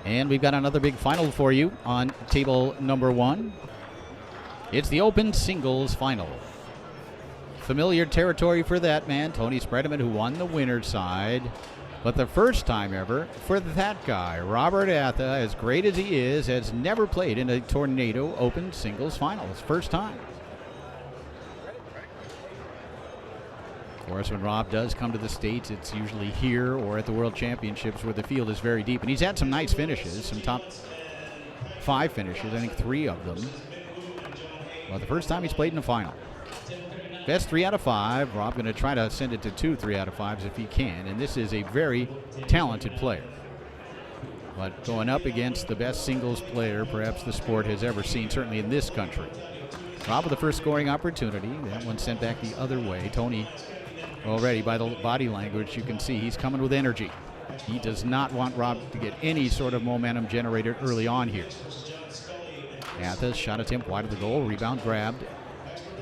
And we've got another big final for you on table number 1. It's the Open Singles Final. Familiar territory for that man, Tony Spredeman, who won the winner's side. But the first time ever for that guy, Robert Atha, as great as he is, has never played in a Tornado Open Singles Final. It's first time. Of course, when Rob does come to the States, it's usually here or at the World Championships where the field is very deep. And he's had some nice finishes, some top 5 finishes, I think 3 of them. Well, the first time he's played in a final. Best 3 out of 5. Rob going to try to send it to 2 3 out of 5s if he can. And this is a very talented player. But going up against the best singles player perhaps the sport has ever seen, certainly in this country. Rob with the first scoring opportunity. That one sent back the other way. Tony already, by the body language, you can see he's coming with energy. He does not want Rob to get any sort of momentum generated early on here. Atha's shot attempt wide of the goal. Rebound grabbed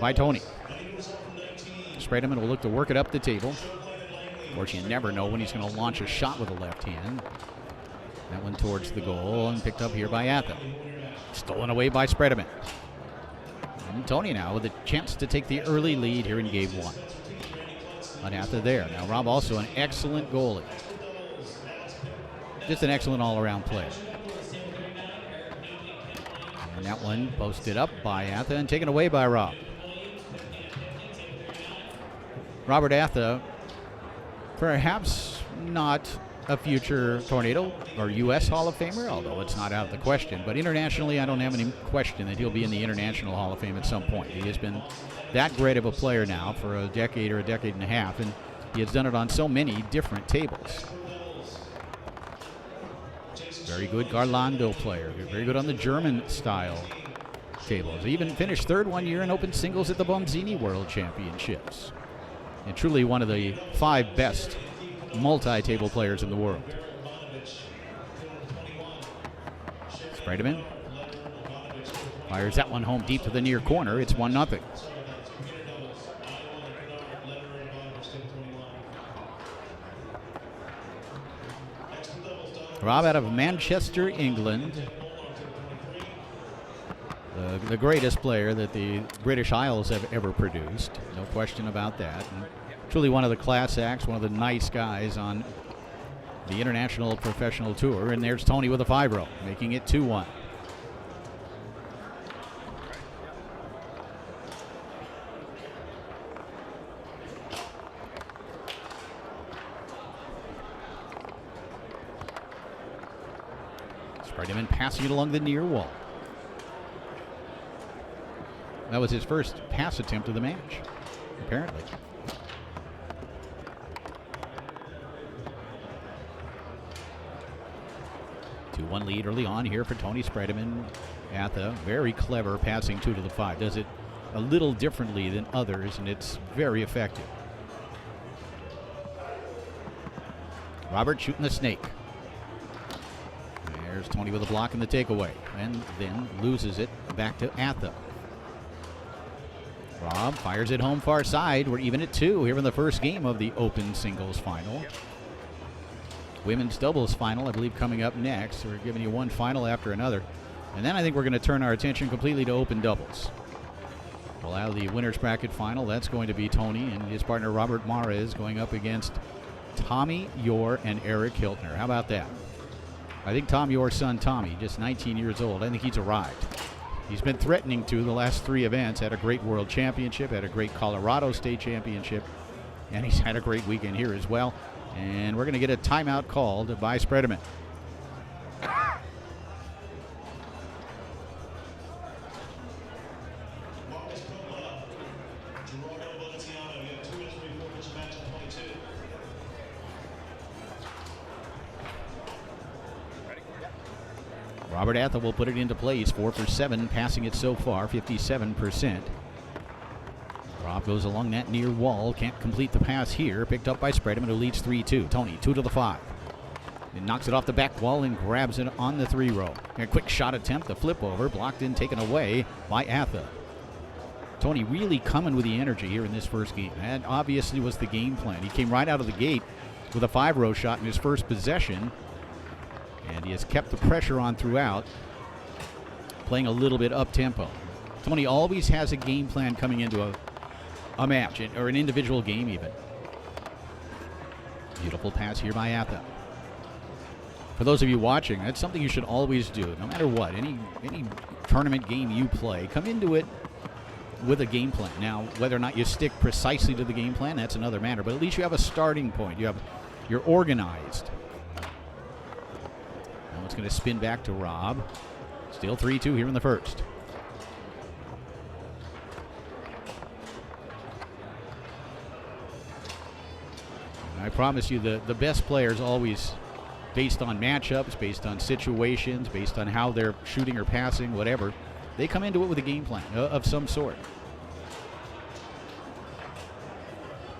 by Tony. Spredeman will look to work it up the table. Of course, you never know when he's going to launch a shot with the left hand. That one towards the goal and picked up here by Atha. Stolen away by Spredeman. And Tony now with a chance to take the early lead here in game 1. On Atha there. Now Rob also an excellent goalie. Just an excellent all-around player. And that one posted up by Atha and taken away by Rob. Robert Atha, perhaps not a future Tornado or U.S. Hall of Famer, although it's not out of the question. But internationally, I don't have any question that he'll be in the International Hall of Fame at some point. He has been that great of a player now for a decade or a decade and a half, and he has done it on so many different tables. Very good Garlando player. Very good on the German-style tables. He even finished 3rd one year in open singles at the Bonzini World Championships. And truly one of the 5 best multi-table players in the world. Spredeman fires that one home deep to the near corner. It's 1-0. Rob out of Manchester, England. The greatest player that the British Isles have ever produced. No question about that. And truly one of the class acts, one of the nice guys on the International Professional Tour. And there's Tony with a 5-0, making it 2-1. Spredeman passing it along the near wall. That was his first pass attempt of the match, apparently. Two-one lead early on here for Tony Spredeman. Atha, very clever passing 2 to the 5. Does it a little differently than others, and it's very effective. Robert shooting the snake. There's Tony with a block and the takeaway, and then loses it back to Atha. Rob fires it home far side. We're even at 2 here in the first game of the Open Singles Final. Women's Doubles Final, I believe, coming up next. We're giving you one final after another. And then I think we're going to turn our attention completely to Open Doubles. We'll have the winner's bracket final. That's going to be Tony and his partner Robert Mares going up against Tommy Yore and Eric Hiltner. How about that? I think Tom Yore's son Tommy, just 19 years old, I think he's arrived. He's been threatening to the last 3 events. Had a great World Championship, had a great Colorado State Championship, and he's had a great weekend here as well. And we're going to get a timeout called by Spredeman. Robert Atha will put it into play. He's 4 for 7, passing it so far, 57%. Rob goes along that near wall, can't complete the pass here. Picked up by Spredeman, who leads 3-2. Tony, 2 to the 5. He knocks it off the back wall and grabs it on the 3-row. A quick shot attempt, the flip over, blocked in, taken away by Atha. Tony really coming with the energy here in this first game. That obviously was the game plan. He came right out of the gate with a 5-row shot in his first possession. And he has kept the pressure on throughout, playing a little bit up-tempo. Tony always has a game plan coming into a match, or an individual game even. Beautiful pass here by Atha. For those of you watching, that's something you should always do, no matter what. Any tournament game you play, come into it with a game plan. Now, whether or not you stick precisely to the game plan, that's another matter. But at least you have a starting point. You're organized. Now it's going to spin back to Rob. Still 3-2 here in the first. I promise you, the best players always, based on matchups, based on situations, based on how they're shooting or passing, whatever, they come into it with a game plan of some sort.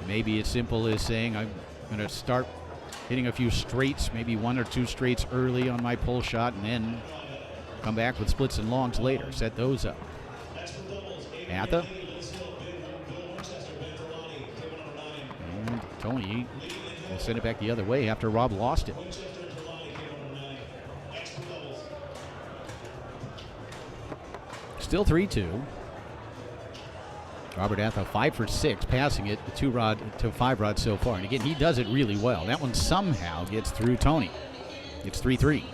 Maybe it's simple as saying, I'm going to start hitting a few straights, maybe 1 or 2 straights early on my pull shot, and then come back with splits and longs later. Set those up. Atha. And Tony will send it back the other way after Rob lost it. Still 3-2. Robert Atha 5 for 6, passing it 2-rod to 5-rod so far. And again, he does it really well. That one somehow gets through Tony. It's 3-3.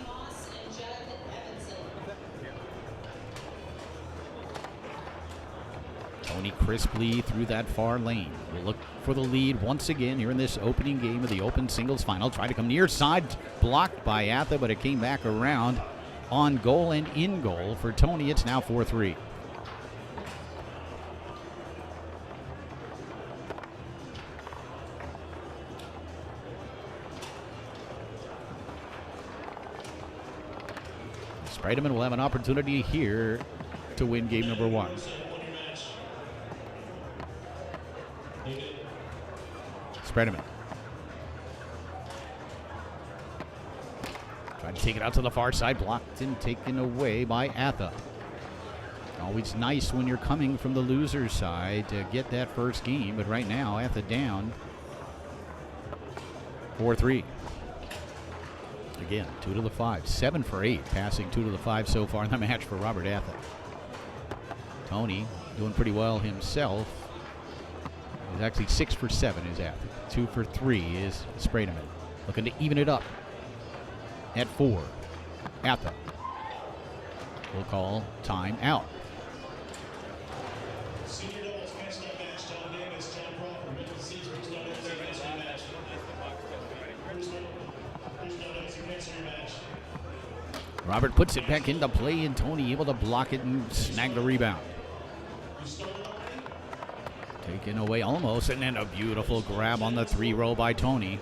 Tony crisply through that far lane. We'll look for the lead once again here in this opening game of the Open Singles Final. Try to come near side, blocked by Atha, but it came back around on goal and in goal for Tony. It's now 4-3. Spredeman will have an opportunity here to win game number 1. Spredeman. Trying to take it out to the far side, blocked and taken away by Atha. Always nice when you're coming from the loser's side to get that first game, but right now Atha down 4-3. Again, 2 to the 5, 7 for 8, passing 2 to the 5 so far in the match for Robert Atha. Tony doing pretty well himself. He's actually 6 for 7 is Atha. 2 for 3 is Spredeman. Looking to even it up at 4. Atha will call time out. Robert puts it back into play, and Tony able to block it and snag the rebound. Taken away almost, and then a beautiful grab on the 3-row by Tony.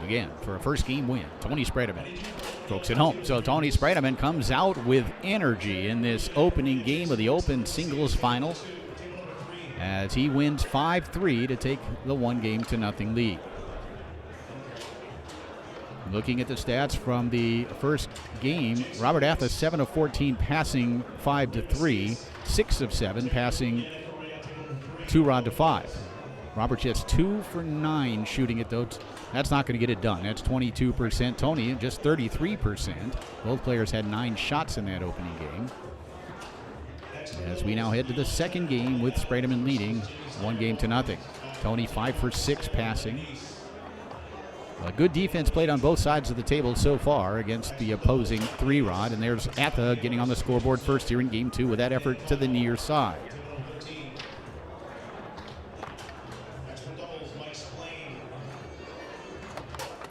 Again, for a first game win, Tony Spredeman strokes it home. So Tony Spredeman comes out with energy in this opening game of the Open Singles Final as he wins 5-3 to take the 1-0 lead. Looking at the stats from the first game, Robert Atha 7 of 14 passing 5-3, 6 of 7 passing 2-rod to 5. Robert just 2 for 9 shooting it though. That's not going to get it done. That's 22%. Tony just 33%. Both players had 9 shots in that opening game. As we now head to the second game with Spredeman leading 1-0. Tony 5 for 6 passing. A good defense played on both sides of the table so far against the opposing 3-rod. And there's Atha getting on the scoreboard first here in game 2 with that effort to the near side.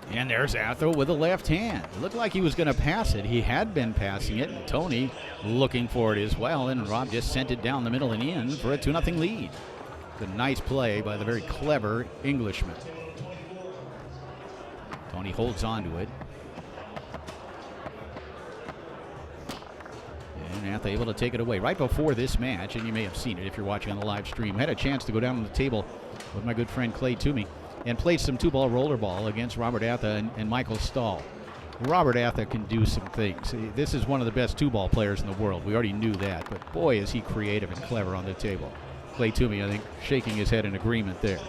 And there's Atha with a left hand. It looked like he was going to pass it. He had been passing it. And Tony looking for it as well. And Rob just sent it down the middle and in for a 2-0 lead. It's a nice play by the very clever Englishman. Tony holds on to it. And Atha able to take it away right before this match, and you may have seen it if you're watching on the live stream. I had a chance to go down on the table with my good friend Clay Toomey and played some 2-ball rollerball against Robert Atha and Michael Stahl. Robert Atha can do some things. This is one of the best 2-ball players in the world. We already knew that, but boy, is he creative and clever on the table. Clay Toomey, I think, shaking his head in agreement there.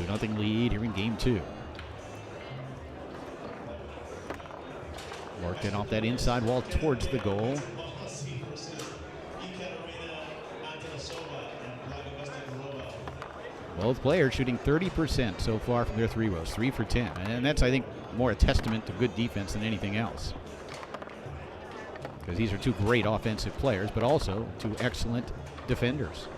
2-0 lead here in game 2. Worked it off that inside wall towards the goal. Both players shooting 30% so far from their 3 rows, 3 for 10. And that's, I think, more a testament to good defense than anything else. Because these are 2 great offensive players, but also 2 excellent defenders.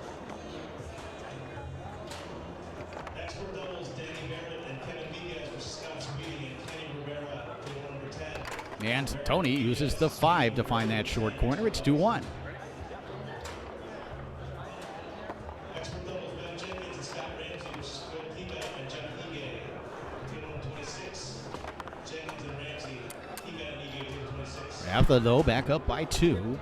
And Tony uses the 5 to find that short corner. It's 2-1. Atha, though, back up by 2.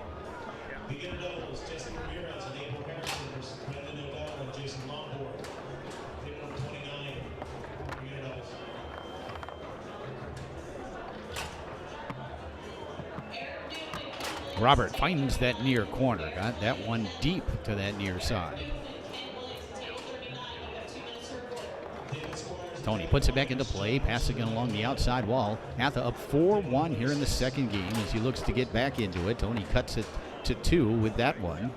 Robert finds that near corner. Got that one deep to that near side. Tony puts it back into play, passing it along the outside wall. Atha up 4-1 here in the second game as he looks to get back into it. Tony cuts it to 2 with that one.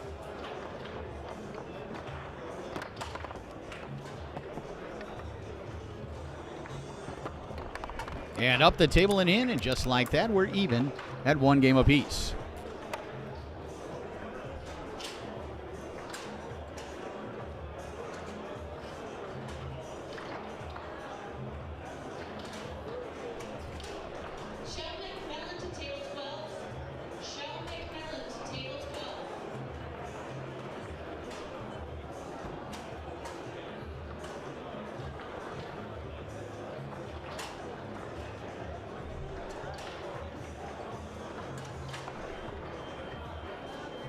And up the table and in, and just like that, we're even at 1 game apiece.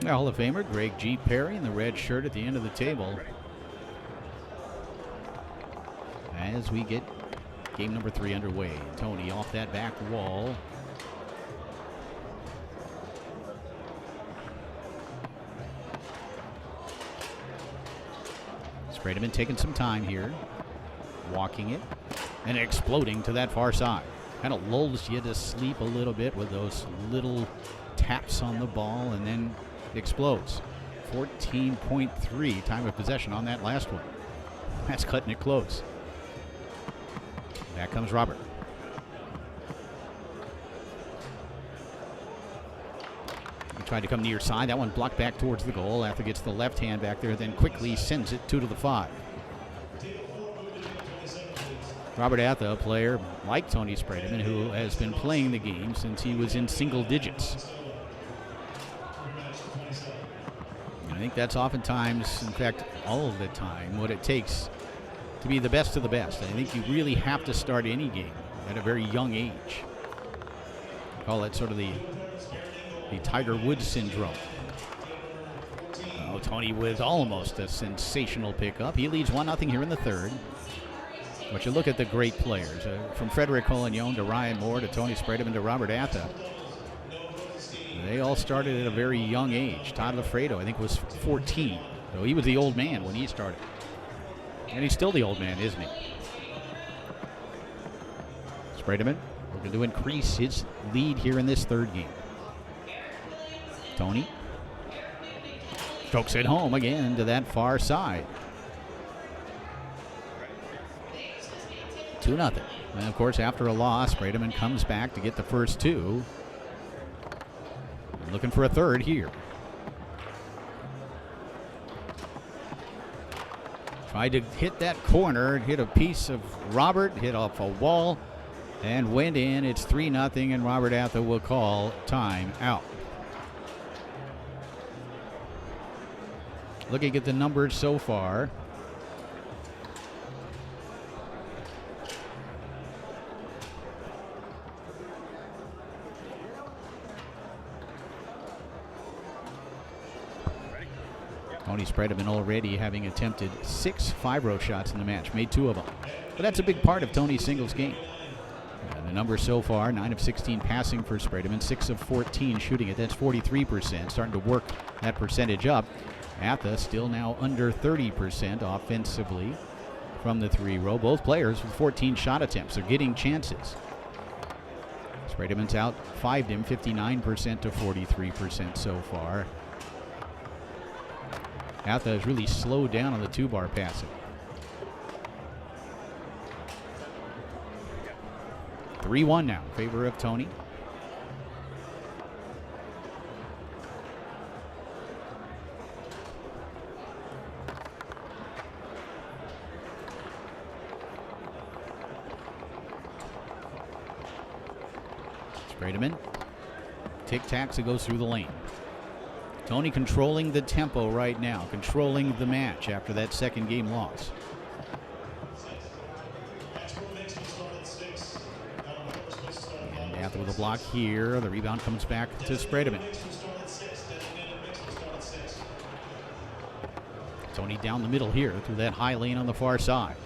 Hall of Famer Greg G. Perry in the red shirt at the end of the table. As we get game number 3 underway. Tony off that back wall. Spredeman taking some time here. Walking it and exploding to that far side. Kind of lulls you to sleep a little bit with those little taps on the ball and then explodes. 14.3 time of possession on that last one. That's cutting it close. Back comes Robert. He tried to come near side. That one blocked back towards the goal. Atha gets the left hand back there, then quickly sends it 2 to the 5. Robert Atha, a player like Tony Spredeman, who has been playing the game since he was in single digits. I think that's oftentimes, in fact, all of the time, what it takes to be the best of the best. I think you really have to start any game at a very young age. I call it sort of the Tiger Woods syndrome. Oh, Tony with almost a sensational pickup. He leads 1-0 here in the third. But you look at the great players, from Frederick Collignon to Ryan Moore to Tony Spredeman to Robert Atha. They all started at a very young age. Todd Lafredo, I think, was 14. So he was the old man when he started. And he's still the old man, isn't he? Spredeman looking to increase his lead here in this third game. Tony strokes it home again to that far side. 2-0. And, of course, after a loss, Spredeman comes back to get the first 2. Looking for a third here. Tried to hit that corner, hit a piece of Robert, hit off a wall, and went in. It's 3-0, and Robert Atha will call time out. Looking at the numbers so far. Tony Spredeman already having attempted 6 5-row shots in the match, made 2 of them. But that's a big part of Tony's singles game. The numbers so far, 9 of 16 passing for Spredeman, 6 of 14 shooting it. That's 43%, starting to work that percentage up. Atha still now under 30% offensively. from the 3-row. Both players with 14 shot attempts. They're getting chances. Spredeman's out 5'd him 59% to 43% so far. Atha has really slowed down on the 2-bar passing. 3-1 now in favor of Tony. Spredeman. Tic-tacs, it goes through the lane. Tony controlling the tempo right now, controlling the match after that second game loss. And Atha with a block here. The rebound comes back to Spredeman. Tony down the middle here through that high lane on the far side.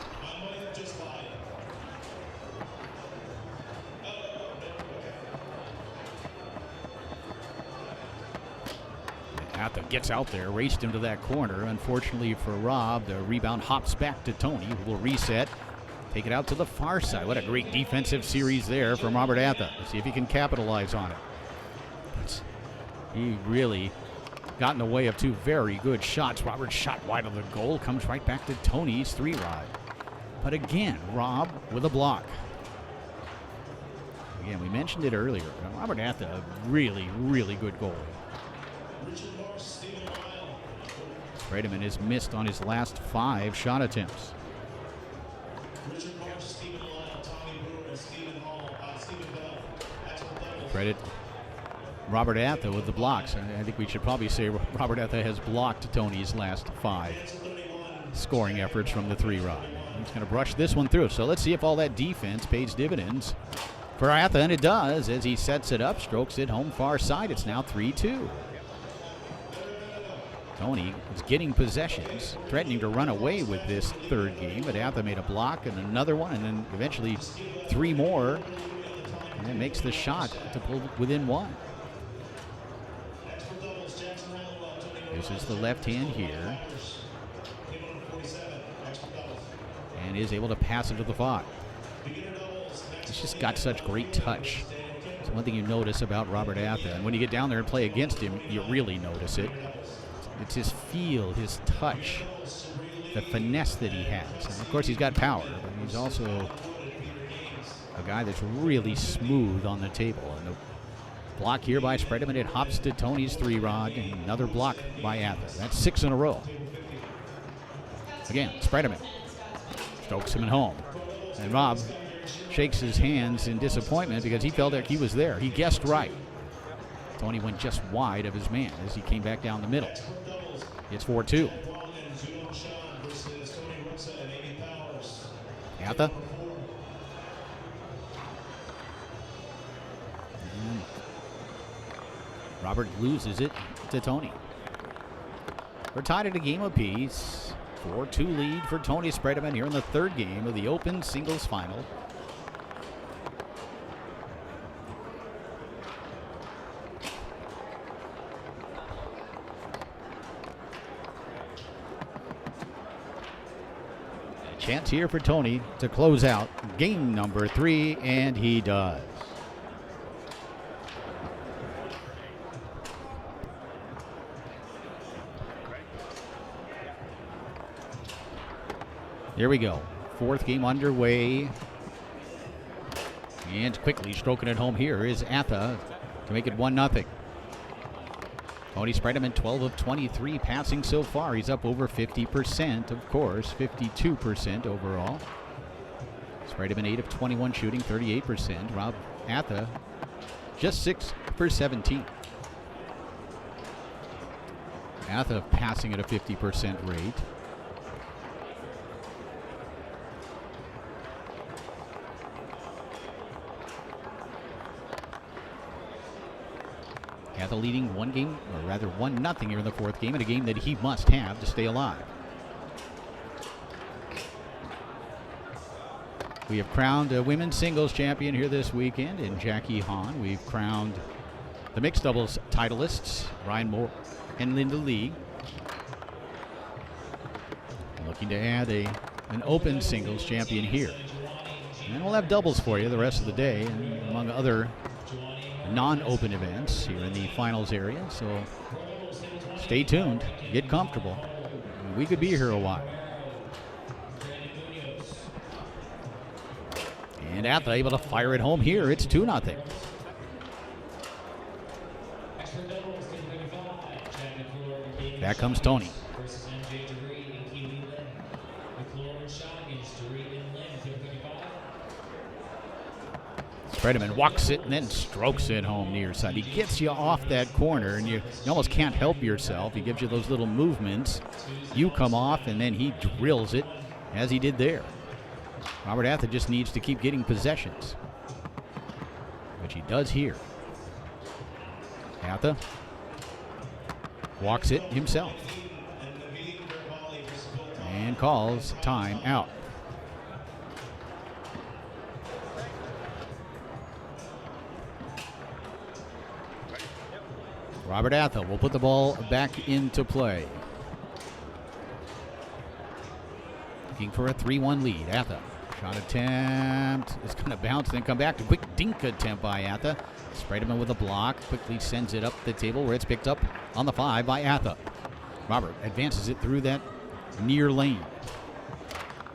Atha gets out there, raced him to that corner. Unfortunately for Rob, the rebound hops back to Tony, who will reset, take it out to the far side. What a great defensive series there from Robert Atha. Let's see if he can capitalize on it. He really got in the way of two very good shots. Robert shot wide of the goal, comes right back to Tony's 3-rod. But again, Rob with a block. Again, we mentioned it earlier. Robert Atha, a really, really good goalie. Spredeman has missed on his last 5 shot attempts. Credit Robert Atha with the blocks. I think we should probably say Robert Atha has blocked Tony's last 5 scoring efforts from the 3-rod. He's going to brush this one through. So let's see if all that defense pays dividends for Atha, and it does as he sets it up, strokes it home far side. It's now 3-2. Tony is getting possessions, threatening to run away with this third game, but Atha made a block and another one, and then eventually 3 more, and it makes the shot to pull within 1. This is the left hand here, and is able to pass it to the 5. He's just got such great touch. It's one thing you notice about Robert Atha, and when you get down there and play against him, you really notice it. It's his feel, his touch, the finesse that he has. And of course, he's got power, but he's also a guy that's really smooth on the table. And the block here by Spredeman, it hops to Tony's 3-rod, and another block by Atha. That's 6 in a row. Again, Spredeman strokes him at home. And Rob shakes his hands in disappointment because he felt like he was there. He guessed right. Tony went just wide of his man as he came back down the middle. It's 4-2. Atha. And Robert loses it to Tony. We're tied at a game apiece. 4-2 lead for Tony Spredeman here in the third game of the Open Singles Final. Chance here for Tony to close out game number 3, and he does. Here we go. 4th game underway. And quickly stroking it home here is Atha to make it 1-0. Tony Spredeman, 12 of 23 passing so far. He's up over 50%, of course, 52% overall. Spredeman, 8 of 21 shooting, 38%. Rob Atha, just 6 for 17. Atha passing at a 50% rate. Atha leading 1-0 here in the 4th game, in a game that he must have to stay alive. We have crowned a women's singles champion here this weekend in Jackie Hahn. We've crowned the mixed doubles titleists, Ryan Moore and Linda Lee. Looking to add a an open singles champion here. And we'll have doubles for you the rest of the day, and among other non-open events here in the finals area. So stay tuned, get comfortable. We could be here a while. And Atha able to fire it home here. It's 2-0. Back comes Tony. Spredeman walks it and then strokes it home near side. He gets you off that corner, and you almost can't help yourself. He gives you those little movements. You come off, and then he drills it, as he did there. Robert Atha just needs to keep getting possessions, which he does here. Atha walks it himself and calls time out. Robert Atha will put the ball back into play. Looking for a 3-1 lead. Atha, shot attempt. It's going to bounce and then come back. A quick dink attempt by Atha. Spredeman with a block. Quickly sends it up the table where it's picked up on the 5 by Atha. Robert advances it through that near lane.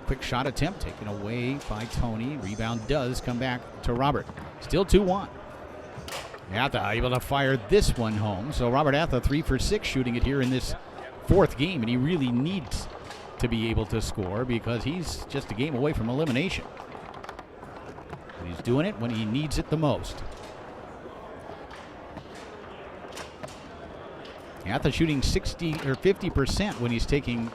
Quick shot attempt taken away by Tony. Rebound does come back to Robert. Still 2-1. Atha able to fire this one home. So Robert Atha 3 for 6 shooting it here in this 4th game, and he really needs to be able to score because he's just a game away from elimination. But he's doing it when he needs it the most. Atha shooting 60 or 50% when he's taking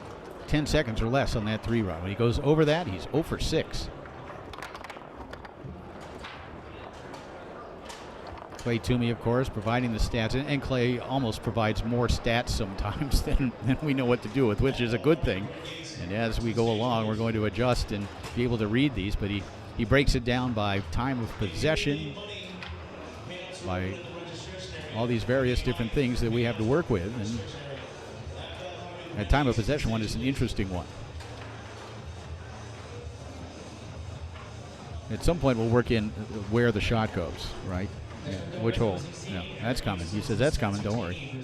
10 seconds or less on that 3 run. When he goes over that, he's 0 for 6. Clay Toomey, of course, providing the stats, and Clay almost provides more stats sometimes than we know what to do with, which is a good thing. And as we go along, we're going to adjust and be able to read these, but he breaks it down by time of possession, by all these various different things that we have to work with. And that time of possession one is an interesting one. At some point, we'll work in where the shot goes, right? Yeah. Which hole? Yeah, that's coming. He says that's coming. Don't worry.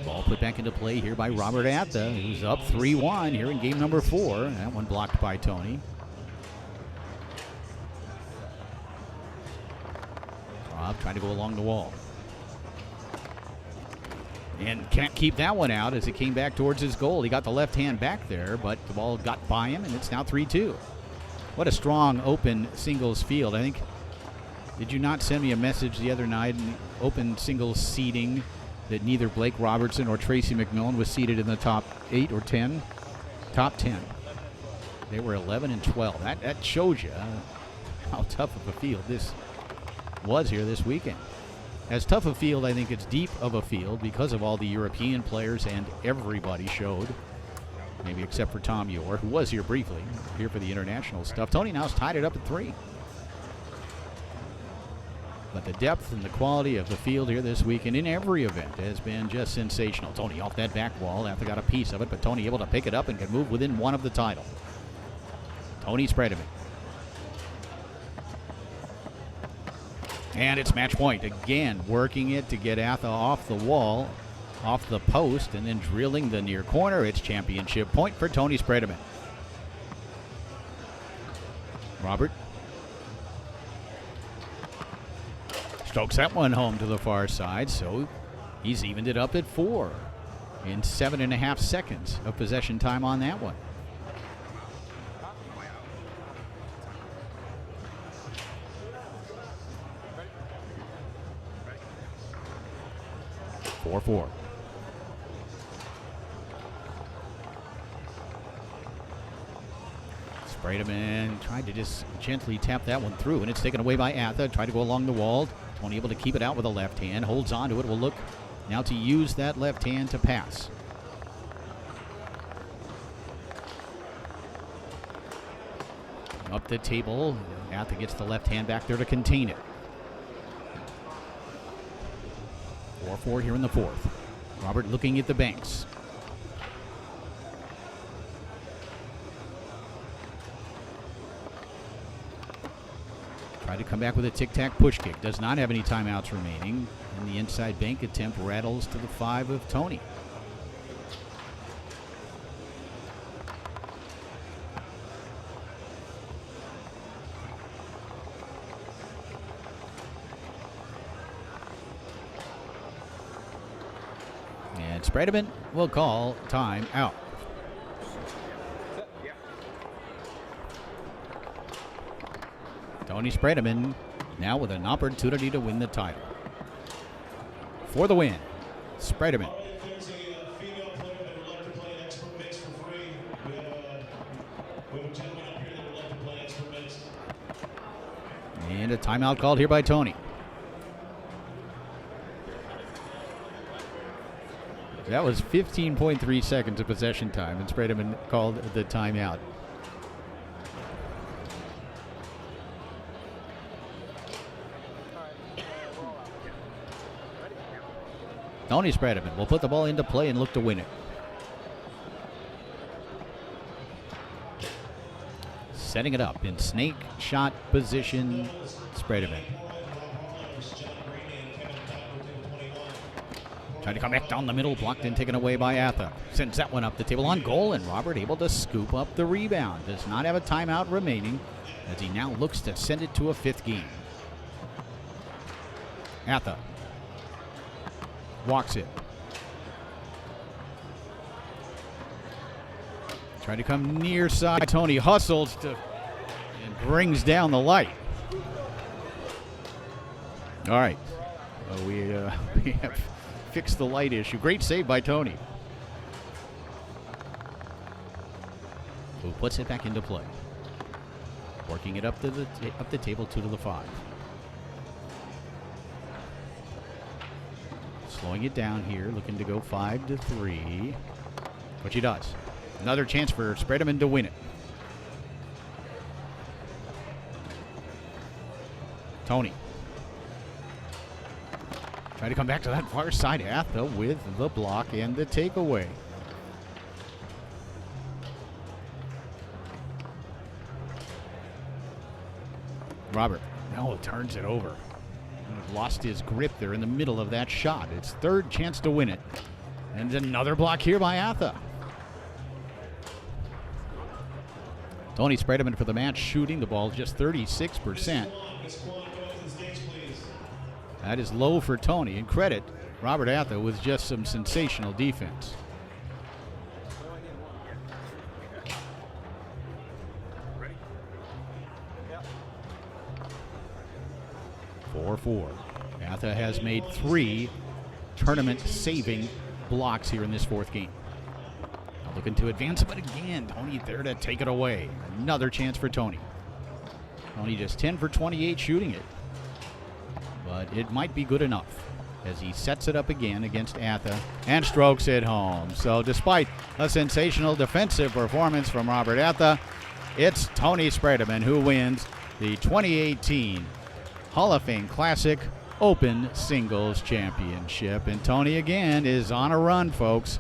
Ball put back into play here by Robert Atha, who's up 3-1 here in game number 4. That one blocked by Tony. Rob trying to go along the wall. And can't keep that one out as it came back towards his goal. He got the left hand back there, but the ball got by him, and it's now 3-2. What a strong open singles field. I think, did you not send me a message the other night in the open singles seeding that neither Blake Robertson or Tracy McMillan was seated in the top 8 or 10? Top 10. They were 11 and 12. That shows you how tough of a field this was here this weekend. As tough a field, I think it's deep of a field because of all the European players, and everybody showed, maybe except for Tom Yor, who was here briefly, here for the international stuff. Tony now's tied it up at 3. But the depth and the quality of the field here this weekend in every event has been just sensational. Tony off that back wall. Atha got a piece of it, but Tony able to pick it up and can move within 1 of the title. Tony Spredeman. And it's match point. Again, working it to get Atha off the wall, off the post, and then drilling the near corner. It's championship point for Tony Spredeman. Robert strokes that one home to the far side, so he's evened it up at 4 in 7.5 seconds of possession time on that one. Four. Spredeman tried to just gently tap that one through, and it's taken away by Atha. Tried to go along the wall. Tony able to keep it out with a left hand. Holds on to it. Will look now to use that left hand to pass. Up the table. Atha gets the left hand back there to contain it. 4-4 here in the 4th. Robert looking at the banks. Tried to come back with a tic-tac push kick. Does not have any timeouts remaining. And the inside bank attempt rattles to the 5 of Tony. And Spredeman will call time out. Tony Spredeman now with an opportunity to win the title. For the win, Spredeman. And a timeout called here by Tony. That was 15.3 seconds of possession time, and Spredeman called the timeout. Tony Spredeman will put the ball into play and look to win it. Setting it up in snake shot position, Spredeman. Trying to come back down the middle, blocked and taken away by Atha. Sends that one up the table on goal, and Robert able to scoop up the rebound. Does not have a timeout remaining as he now looks to send it to a 5th game. Atha walks it. Trying to come near side. Tony hustles and brings down the light. All right. We have fixed the light issue. Great save by Tony, who puts it back into play. Working it up the table 2 to the 5. Slowing it down here, looking to go 5 to 3, which he does. Another chance for Spredeman to win it. Tony. Try to come back to that far side. Atha with the block and the takeaway. Robert now turns it over. Lost his grip there in the middle of that shot. It's 3rd chance to win it. And another block here by Atha. Tony Spredeman for the match, shooting the ball just 36%. That is low for Tony, and credit Robert Atha with just some sensational defense. Four. Atha has made 3 tournament-saving blocks here in this 4th game. Now looking to advance it, but again, Tony there to take it away. Another chance for Tony. Tony just 10 for 28 shooting it. But it might be good enough as he sets it up again against Atha and strokes it home. So despite a sensational defensive performance from Robert Atha, it's Tony Spredeman who wins the 2018 Hall of Fame Classic Open Singles Championship. And Tony again is on a run, folks.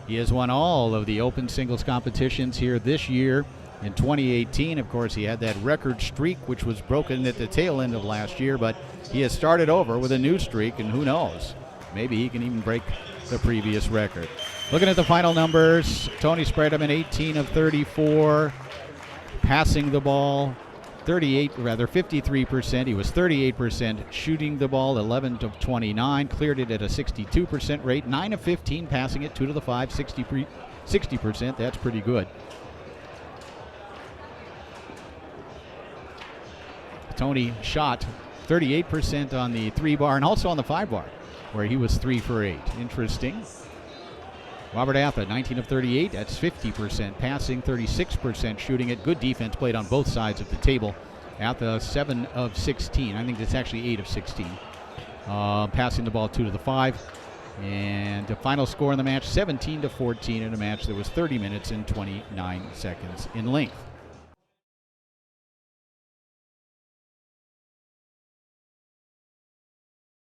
He has won all of the Open Singles competitions here this year. In 2018, of course, he had that record streak, which was broken at the tail end of last year, but he has started over with a new streak, and who knows, maybe he can even break the previous record. Looking at the final numbers, Tony Spredeman 18 of 34, passing the ball 53%. He was 38% shooting the ball, 11 of 29, cleared it at a 62% rate, 9 of 15 passing it, 2 to the 5, 60%. That's pretty good. Tony shot 38% on the 3-bar and also on the 5-bar, where he was 3 for 8. Interesting. Robert Atha, 19 of 38. That's 50% passing, 36% shooting it. Good defense played on both sides of the table. Atha, 7 of 16. I think that's actually 8 of 16. Passing the ball 2 to the 5. And the final score in the match, 17 to 14 in a match that was 30 minutes and 29 seconds in length.